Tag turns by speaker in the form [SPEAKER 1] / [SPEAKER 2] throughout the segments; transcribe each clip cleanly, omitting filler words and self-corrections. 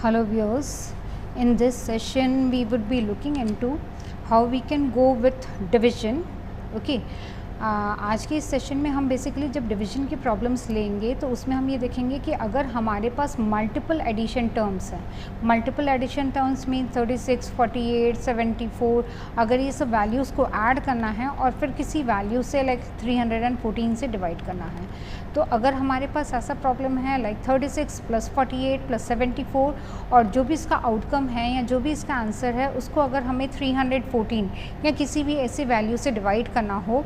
[SPEAKER 1] Hello viewers, in this session we would be looking into how we can go with division. Okay. आज के इस session में हम basically जब division की प्रॉब्लम्स लेंगे तो उसमें हम ये देखेंगे कि अगर हमारे पास मल्टीपल एडिशन टर्म्स हैं, मल्टीपल एडिशन टर्म्स मीन 36, 48, 74, अगर ये सब वैल्यूज़ को ऐड करना है और फिर किसी वैल्यू से लाइक 314 से डिवाइड करना है, तो अगर हमारे पास ऐसा प्रॉब्लम है लाइक 36 + 48 + 74 और जो भी इसका आउटकम है या जो भी इसका आंसर है उसको अगर हमें 314 या किसी भी ऐसी वैल्यू से डिवाइड करना हो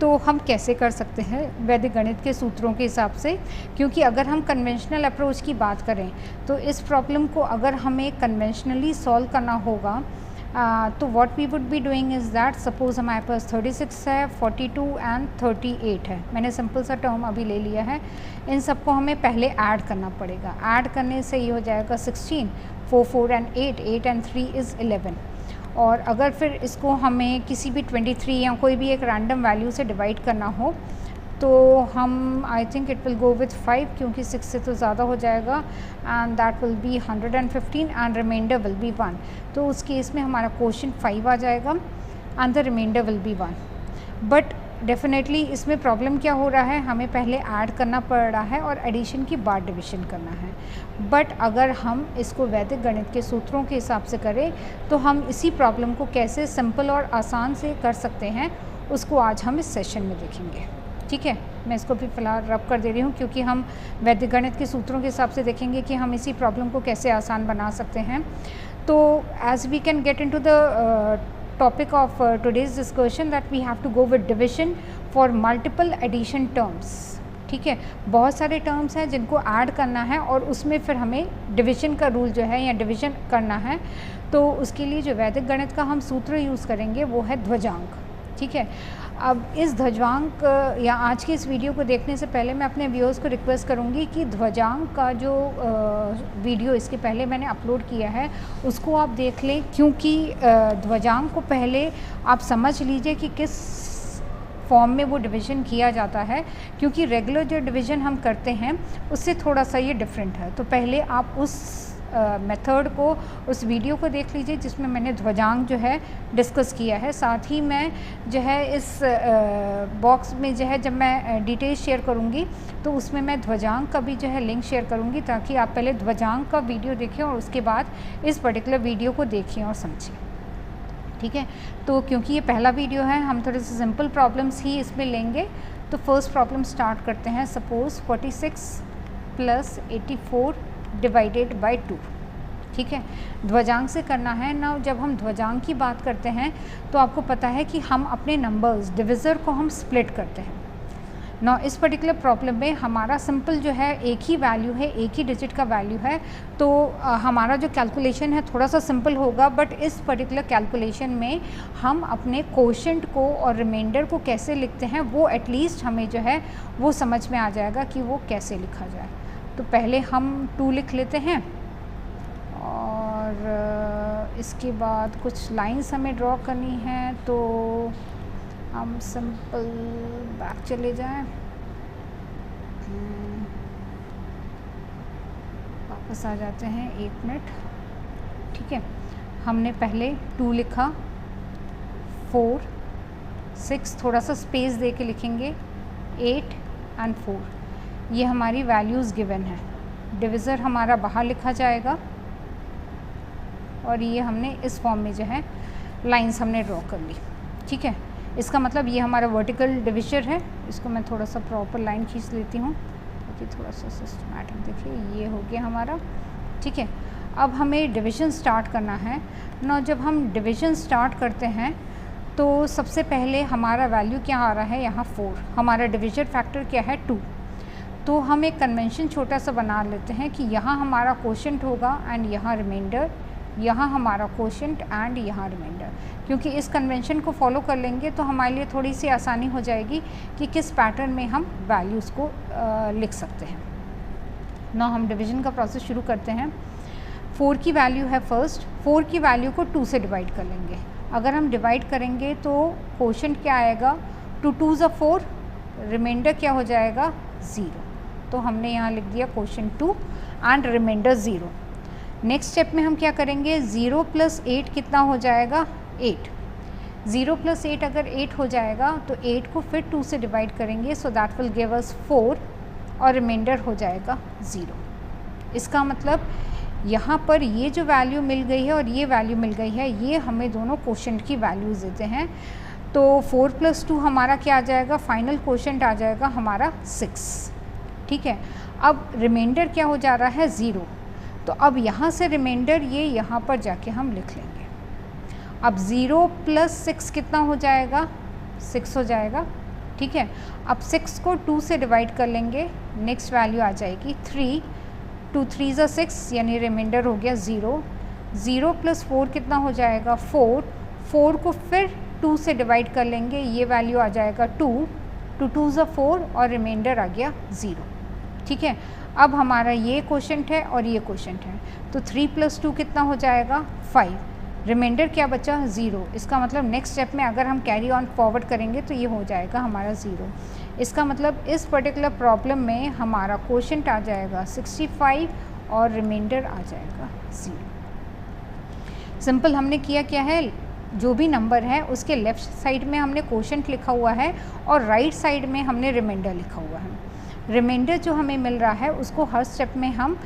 [SPEAKER 1] तो हम कैसे कर सकते हैं वैदिक गणित के सूत्रों के हिसाब से। क्योंकि अगर हम कन्वेंशनल अप्रोच की बात करें तो इस प्रॉब्लम को अगर हमें कन्वेंशनली सॉल्व करना होगा तो what we would be doing is that suppose हमारे पास 36 है, 42 एंड 38 है। मैंने सिंपल सा टर्म अभी ले लिया है। इन सबको हमें पहले ऐड करना पड़ेगा। ऐड करने से ये हो जाएगा 16, 4, 4 एंड 8, 8 एंड 3 इज़ 11। और अगर फिर इसको हमें किसी भी 23 या कोई भी एक रैंडम वैल्यू से डिवाइड करना हो तो हम I think it will go with 5, क्योंकि 6 से तो ज़्यादा हो जाएगा and that will be 115 and remainder will be 1। तो उस केस में हमारा क्वोशंट 5 आ जाएगा and the remainder will be 1। But definitely इसमें प्रॉब्लम क्या हो रहा है, हमें पहले ऐड करना पड़ रहा है और एडिशन के बाद डिविजन करना है। बट अगर हम इसको वैदिक गणित के सूत्रों के हिसाब से करें तो हम इसी प्रॉब्लम को कैसे सिंपल और आसान से कर सकते हैं उसको आज हम इस सेशन में देखेंगे। ठीक है, मैं इसको भी फ़िलहाल रब कर दे रही हूँ क्योंकि हम वैदिक गणित के सूत्रों के हिसाब से देखेंगे कि हम इसी प्रॉब्लम को कैसे आसान बना सकते हैं। तो as we can get into the topic of today's discussion that we have to go with division for multiple addition terms। ठीक है, बहुत सारे टर्म्स हैं जिनको ऐड करना है और उसमें फिर हमें डिवीजन का रूल जो है या डिवीजन करना है। तो उसके लिए जो वैदिक गणित का हम सूत्र यूज़ करेंगे वो है ध्वजांक। ठीक है, अब इस ध्वजांक या आज की इस वीडियो को देखने से पहले मैं अपने व्यूअर्स को रिक्वेस्ट करूंगी कि ध्वजांक का जो वीडियो इसके पहले मैंने अपलोड किया है उसको आप देख लें, क्योंकि ध्वजांक को पहले आप समझ लीजिए कि किस फॉर्म में वो डिवीज़न किया जाता है, क्योंकि रेगुलर जो डिवीज़न हम करते हैं उससे थोड़ा सा ये डिफरेंट है। तो पहले आप उस मेथड को, उस वीडियो को देख लीजिए जिसमें मैंने ध्वजांक जो है डिस्कस किया है। साथ ही मैं जो है इस बॉक्स में जो है जब मैं डिटेल्स शेयर करूँगी तो उसमें मैं ध्वजांक का भी जो है लिंक शेयर करूँगी ताकि आप पहले ध्वजांक का वीडियो देखें और उसके बाद इस पर्टिकुलर वीडियो को देखें और समझें। ठीक है, तो क्योंकि ये पहला वीडियो है हम थोड़े से सिंपल प्रॉब्लम्स ही इसमें लेंगे। तो फर्स्ट प्रॉब्लम स्टार्ट करते हैं। Suppose 46 + 84 divided by 2। ठीक है, ध्वजांक से करना है ना। जब हम ध्वजांक की बात करते हैं तो आपको पता है कि हम अपने नंबर्स डिविज़र को हम स्प्लिट करते हैं ना। इस पर्टिकुलर प्रॉब्लम में हमारा सिंपल जो है एक ही वैल्यू है, एक ही डिजिट का वैल्यू है, तो हमारा जो कैलकुलेशन है थोड़ा सा सिंपल होगा। बट इस पर्टिकुलर कैलकुलेशन में हम अपने क्वोशंट को और रिमाइंडर को कैसे लिखते हैं वो एटलीस्ट हमें जो है वो समझ में आ जाएगा कि वो कैसे लिखा जाए। तो पहले हम 2 लिख लेते हैं और इसके बाद कुछ लाइंस हमें ड्रॉ करनी है। तो हम सिंपल बैक चले जाएं, वापस आ जाते हैं 1 मिनट। ठीक है, हमने पहले 2 लिखा, 4, 6 थोड़ा सा स्पेस दे के लिखेंगे, 8 एंड 4। ये हमारी वैल्यूज़ गिवन है। डिविज़र हमारा बाहर लिखा जाएगा और ये हमने इस फॉर्म में जो है लाइंस हमने ड्रॉ कर ली। ठीक है, इसका मतलब ये हमारा वर्टिकल डिविज़र है। इसको मैं थोड़ा सा प्रॉपर लाइन खींच लेती हूँ ताकि थोड़ा सा सिस्टमैटिक देखिए। ये हो गया हमारा। ठीक है, अब हमें डिवीज़न स्टार्ट करना है ना। जब हम डिवीज़न स्टार्ट करते हैं तो सबसे पहले हमारा वैल्यू क्या आ रहा है, यहाँ 4। हमारा डिविज़र फैक्टर क्या है, 2। तो हम एक कन्वेंशन छोटा सा बना लेते हैं कि यहाँ हमारा क्वोशंट होगा एंड यहाँ रिमाइंडर, यहाँ हमारा क्वोशंट एंड यहाँ रिमाइंडर। क्योंकि इस कन्वेंशन को फॉलो कर लेंगे तो हमारे लिए थोड़ी सी आसानी हो जाएगी कि किस पैटर्न में हम वैल्यूज़ को लिख सकते हैं ना। हम डिवीज़न का प्रोसेस शुरू करते हैं। 4 की वैल्यू है फर्स्ट, 4 की वैल्यू को 2 से डिवाइड कर लेंगे। अगर हम डिवाइड करेंगे तो क्वोशंट क्या आएगा, 2 2 = 4, रिमाइंडर क्या हो जाएगा, 0। तो हमने यहाँ लिख दिया quotient 2 and remainder 0। Next step में हम क्या करेंगे, 0 + 8 कितना हो जाएगा, 8। 0 + 8 अगर 8 हो जाएगा तो 8 को फिर 2 से डिवाइड करेंगे, so that will give us 4 और रिमाइंडर हो जाएगा 0। इसका मतलब यहाँ पर ये जो वैल्यू मिल गई है और ये वैल्यू मिल गई है, ये हमें दोनों क्वोशंट की वैल्यूज़ देते हैं। तो 4 + 2 हमारा क्या आ जाएगा, फाइनल क्वोशंट आ जाएगा हमारा 6। ठीक है, अब रिमाइंडर क्या हो जा रहा है, 0। तो अब यहाँ से रिमाइंडर ये यहाँ पर जाके हम लिख लेंगे। अब 0 + 6 कितना हो जाएगा, 6 हो जाएगा। ठीक है, अब 6 को 2 से डिवाइड कर लेंगे, नेक्स्ट वैल्यू आ जाएगी 3। 2 3 = 6 यानी रिमाइंडर हो गया 0। 0 + 4 कितना हो जाएगा, 4। 4 को फिर 2 से डिवाइड कर लेंगे, ये वैल्यू आ जाएगा 2। 2 2 = 4 और रिमाइंडर आ गया 0। ठीक है, अब हमारा ये क्वोशंट है और ये क्वोशंट है, तो 3 + 2 कितना हो जाएगा, 5। रिमाइंडर क्या बचा, 0। इसका मतलब नेक्स्ट स्टेप में अगर हम कैरी ऑन फॉरवर्ड करेंगे तो ये हो जाएगा हमारा 0। इसका मतलब इस पर्टिकुलर प्रॉब्लम में हमारा क्वोशंट आ जाएगा 65 और रिमाइंडर आ जाएगा 0। सिंपल हमने किया क्या है, जो भी नंबर है उसके लेफ़्ट साइड में हमने क्वोशंट लिखा हुआ है और राइट साइड में हमने रिमाइंडर लिखा हुआ है। रिमाइंडर जो हमें मिल रहा है उसको हर स्टेप में हम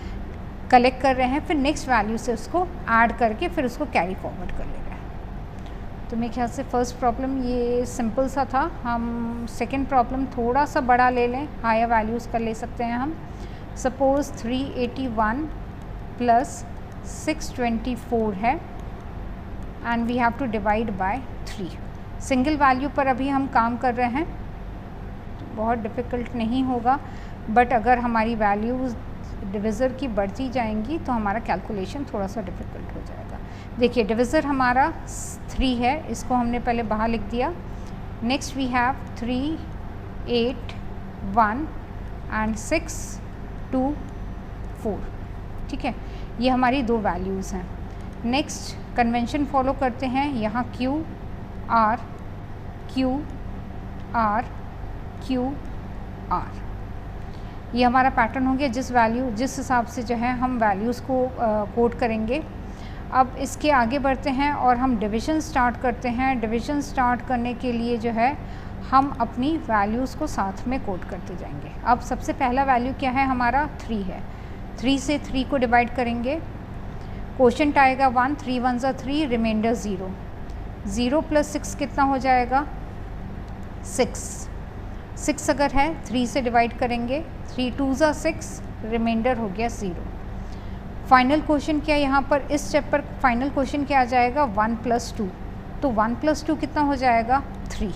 [SPEAKER 1] कलेक्ट कर रहे हैं, फिर नेक्स्ट वैल्यू से उसको ऐड करके फिर उसको कैरी फॉरवर्ड कर ले रहे हैं। तो मेरे ख्याल से फर्स्ट प्रॉब्लम ये सिंपल सा था। हम सेकंड प्रॉब्लम थोड़ा सा बड़ा ले लें, हायर वैल्यूज़ कर ले सकते हैं हम। सपोज़ 381 + 624 है and we have to divide by 3। Single value पर अभी हम काम कर रहे हैं, तो बहुत डिफ़िकल्ट नहीं होगा, बट अगर हमारी वैल्यूज़ डिविज़र की बढ़ती जाएंगी तो हमारा कैलकुलेशन थोड़ा सा डिफ़िकल्ट हो जाएगा। देखिए डिविज़र हमारा 3 है, इसको हमने पहले बाहर लिख दिया। Next we have 3 8 1 and 6 2 4। ठीक है, ये हमारी दो वैल्यूज़ हैं। नेक्स्ट कन्वेंशन फॉलो करते हैं, यहाँ Q R Q R Q R, ये हमारा पैटर्न हो गया। जिस हिसाब से जो है हम वैल्यूज़ को कोड करेंगे। अब इसके आगे बढ़ते हैं और हम डिवीज़न स्टार्ट करते हैं। डिवीज़न स्टार्ट करने के लिए जो है हम अपनी वैल्यूज़ को साथ में कोड करते जाएंगे। अब सबसे पहला वैल्यू क्या है हमारा, 3 है। 3 से 3 को डिवाइड करेंगे, क्वोशंट आएगा 1, 3 1 = 3, रिमाइंडर 0। 0 + 6 कितना हो जाएगा, 6। 6 अगर है 3 से डिवाइड करेंगे, 3 2 = 6, रिमाइंडर हो गया 0। फाइनल क्वेश्चन क्या है यहाँ पर, इस स्टेप पर फाइनल क्वेश्चन क्या आ जाएगा, 1 + 2। तो 1 + 2 कितना हो जाएगा, 3।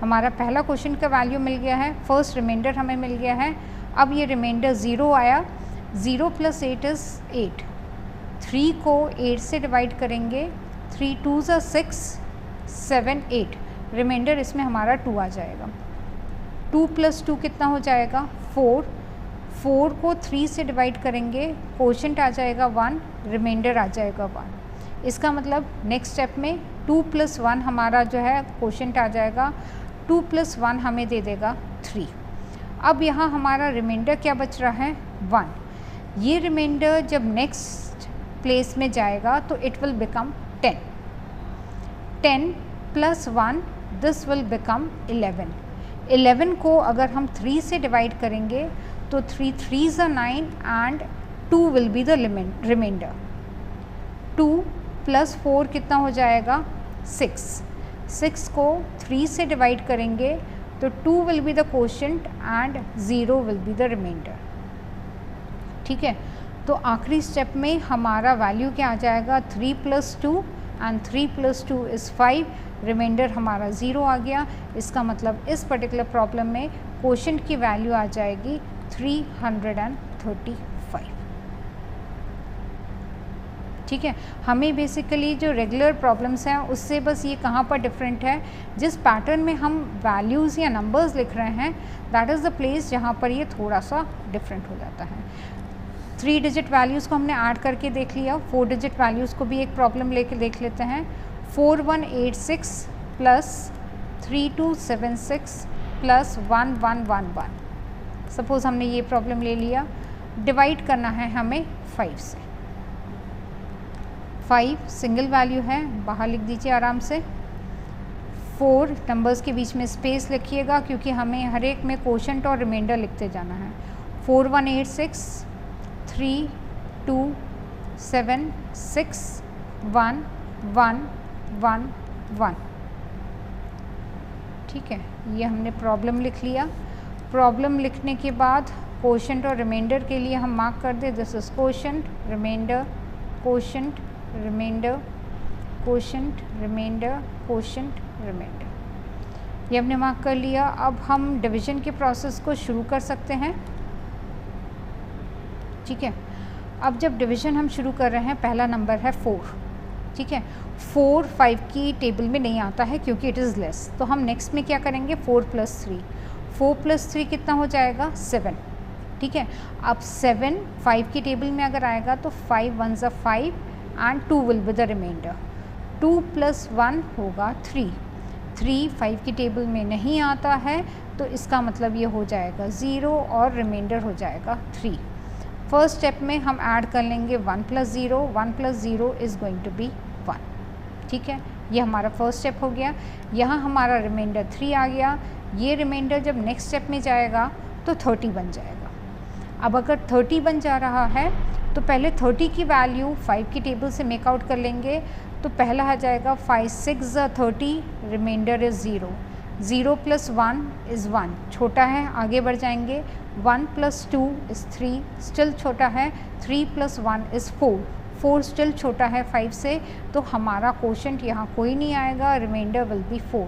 [SPEAKER 1] हमारा पहला क्वेश्चन का वैल्यू मिल गया है, फर्स्ट रिमाइंडर हमें मिल गया है। अब ये रिमाइंडर 0 आया। 0 + 8 = 8। 3 को 8 से डिवाइड करेंगे, 3 2 = 6, 7 8, रिमाइंडर इसमें हमारा 2 आ जाएगा। 2 + 2 कितना हो जाएगा, 4। 4 को 3 से डिवाइड करेंगे, क्वोशंट आ जाएगा 1, रिमाइंडर आ जाएगा 1। इसका मतलब नेक्स्ट स्टेप में 2 + 1 हमारा जो है क्वोशंट आ जाएगा, 2 + 1 हमें दे देगा 3। अब यहाँ हमारा रिमाइंडर क्या बच रहा है, 1। ये रिमाइंडर जब नेक्स्ट प्लेस में जाएगा तो it will become 10। 10 + 1 this will become 11। 11 को अगर हम 3 से डिवाइड करेंगे तो 3 3 = 9 and 2 will be the remainder. 2 + 4 कितना हो जाएगा, 6। 6 को 3 से डिवाइड करेंगे तो 2 will be the quotient and 0 will be the remainder. ठीक है, तो आखिरी स्टेप में हमारा वैल्यू क्या आ जाएगा, 3 + 2 एंड 3 + 2 = 5, रिमाइंडर हमारा 0 आ गया। इसका मतलब इस पर्टिकुलर प्रॉब्लम में क्वोशंट की वैल्यू आ जाएगी 335। ठीक है, हमें बेसिकली जो रेगुलर प्रॉब्लम्स हैं उससे बस ये कहाँ पर डिफरेंट है, जिस पैटर्न में हम वैल्यूज़ या नंबर्स लिख रहे हैं दैट इज़ द प्लेस जहाँ पर ये थोड़ा सा डिफरेंट हो जाता है। 3 डिजिट वैल्यूज़ को हमने ऐड करके देख लिया, 4 डिजिट वैल्यूज़ को भी एक प्रॉब्लम लेके देख लेते हैं। 4186 + 3276 + 1111। सपोज़ हमने ये प्रॉब्लम ले लिया, डिवाइड करना है हमें 5 से। 5 सिंगल वैल्यू है, बाहर लिख दीजिए आराम से। 4 नंबर्स के बीच में स्पेस लिखिएगा क्योंकि हमें हर एक में कोशेंट और रिमाइंडर लिखते जाना है। 4 1 8 6 3 2 7 6 1 1 1 1। ठीक है, ये हमने प्रॉब्लम लिख लिया। प्रॉब्लम लिखने के बाद कोशेंट और रिमाइंडर के लिए हम मार्क कर दें, this is quotient remainder, quotient remainder, quotient remainder, quotient remainder. ये हमने मार्क कर लिया। अब हम डिवीजन के प्रोसेस को शुरू कर सकते हैं। ठीक है, अब जब डिवीजन हम शुरू कर रहे हैं, पहला नंबर है 4। ठीक है, 4 5 की टेबल में नहीं आता है क्योंकि इट इज़ लेस, तो हम नेक्स्ट में क्या करेंगे, 4 + 3। 4 + 3 कितना हो जाएगा, 7। ठीक है, अब 7 5 की टेबल में अगर आएगा तो 5 1 ज़ा 5 and 2 will be the remainder. 2 + 1 होगा 3। 3 5 की टेबल में नहीं आता है तो इसका मतलब ये हो जाएगा 0 और रिमाइंडर हो जाएगा 3। फर्स्ट स्टेप में हम ऐड कर लेंगे 1 + 0, 1 + 0 इज़ गोइंग टू बी 1। ठीक है, ये हमारा फर्स्ट स्टेप हो गया। यहाँ हमारा रिमाइंडर 3 आ गया। ये रिमाइंडर जब नेक्स्ट स्टेप में जाएगा तो 30 बन जाएगा। अब अगर 30 बन जा रहा है तो पहले 30 की वैल्यू 5 की टेबल से मेक आउट कर लेंगे। तो पहला आ जाएगा 5 6 ज़ा 30, रिमाइंडर इज़ 0। 0 + 1 इज़ 1, छोटा है, आगे बढ़ जाएंगे। 1 + 2 इज़ 3, स्टिल छोटा है। 3 + 1 इज़ 4, 4 स्टिल छोटा है 5 से, तो हमारा कोशेंट यहाँ कोई नहीं आएगा, रिमाइंडर विल बी 4।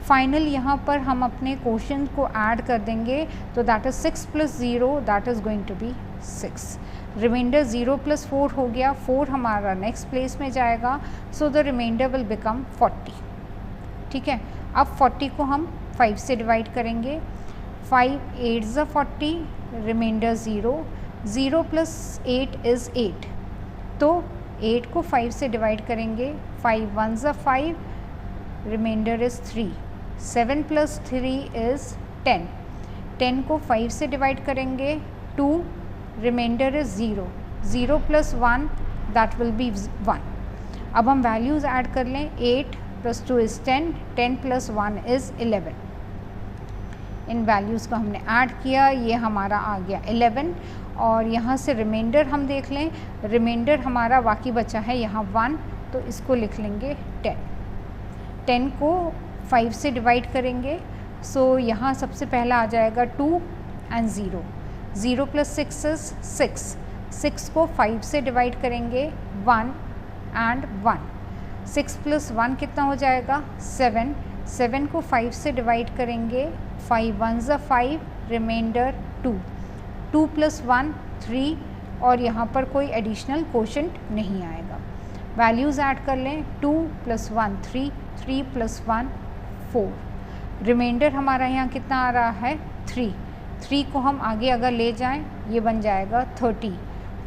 [SPEAKER 1] फाइनल यहाँ पर हम अपने कोशेंट को ऐड कर देंगे, तो that is 6 + 0, that is going to be 6। Remainder 0 + 4 हो गया, 4 हमारा नेक्स्ट प्लेस में जाएगा, so the remainder will become 40। ठीक है, अब 40 को हम 5 से डिवाइड करेंगे। 5 8 ज़ा 40, रिमाइंडर 0। 0 + 8 इज़ 8, तो 8 को 5 से डिवाइड करेंगे। 5 1 ज़ा 5, रिमाइंडर इज़ 3। 7 + 3 इज़ 10। 10 को 5 से डिवाइड करेंगे, 2, remainder is 0। 0 + 1 that will be 1। अब हम वैल्यूज़ ऐड कर लें। 8 + 2 इज़ 10, 10 + 1 इज़ 11। इन वैल्यूज़ को हमने ऐड किया, ये हमारा आ गया 11। और यहाँ से रिमाइंडर हम देख लें, रिमाइंडर हमारा बाकी बचा है यहाँ 1, तो इसको लिख लेंगे 10। 10 को 5 से डिवाइड करेंगे, सो यहाँ सबसे पहला आ जाएगा 2 एंड 0। 0 + 6 इज़ 6। 6 को 5 से डिवाइड करेंगे, 1 एंड 1। 6 + 1 कितना हो जाएगा, 7। 7 को 5 से डिवाइड करेंगे, 5 1 ज़ा 5, रिमाइंडर 2। 2 + 1 3, और यहाँ पर कोई एडिशनल कोशेंट नहीं आएगा। वैल्यूज़ ऐड कर लें। 2 + 1 3, 3 + 1 4। रिमाइंडर हमारा यहाँ कितना आ रहा है, 3। 3 को हम आगे अगर ले जाएं, ये बन जाएगा 30।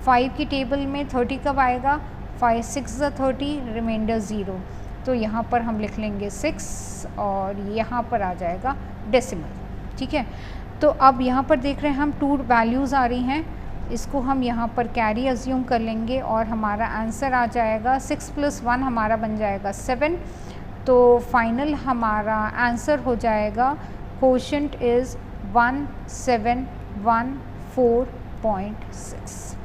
[SPEAKER 1] 5 की टेबल में 30 कब आएगा, 5 6 ज़ा 30, रिमाइंडर 0, तो यहाँ पर हम लिख लेंगे 6 और यहाँ पर आ जाएगा डेसिमल। ठीक है, तो अब यहाँ पर देख रहे हैं हम 2 वैल्यूज़ आ रही हैं, इसको हम यहाँ पर कैरी अज्यूम कर लेंगे और हमारा आंसर आ जाएगा 6 + 1 हमारा बन जाएगा 7। तो फाइनल हमारा आंसर हो जाएगा कोशेंट इज़ 1714.6।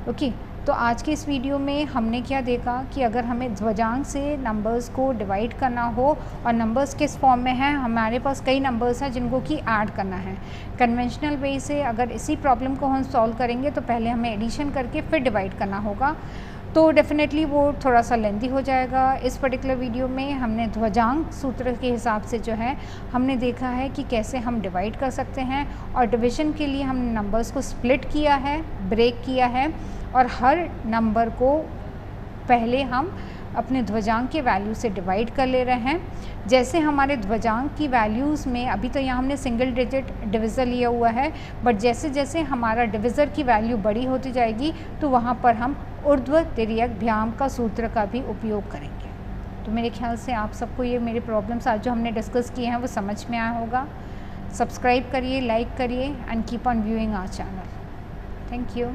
[SPEAKER 1] ओके, तो आज के इस वीडियो में हमने क्या देखा कि अगर हमें ध्वजांक से नंबर्स को डिवाइड करना हो और नंबर्स किस फॉर्म में हैं, हमारे पास कई नंबर्स हैं जिनको कि ऐड करना है। कन्वेंशनल वे से अगर इसी प्रॉब्लम को हम सॉल्व करेंगे तो पहले हमें एडिशन करके फिर डिवाइड करना होगा, तो डेफिनेटली वो थोड़ा सा लेंदी हो जाएगा। इस पर्टिकुलर वीडियो में हमने ध्वजांक सूत्र के हिसाब से जो है हमने देखा है कि कैसे हम डिवाइड कर सकते हैं, और डिवीज़न के लिए हमने नंबर्स को स्प्लिट किया है, ब्रेक किया है, और हर नंबर को पहले हम अपने ध्वजांक के वैल्यू से डिवाइड कर ले रहे हैं। जैसे हमारे ध्वजांक की वैल्यूज़ में अभी तो यहाँ हमने सिंगल डिजिट डिविज़र लिया हुआ है, बट जैसे जैसे हमारा डिविज़र की वैल्यू बड़ी होती जाएगी तो वहाँ पर हम ऊर्ध्व तिर्यक भ्याम का सूत्र का भी उपयोग करेंगे। तो मेरे ख्याल से आप सबको ये मेरे प्रॉब्लम्स आज जो हमने डिस्कस किए हैं वो समझ में आया होगा। सब्सक्राइब करिए, लाइक करिए and keep on viewing our channel. Thank you.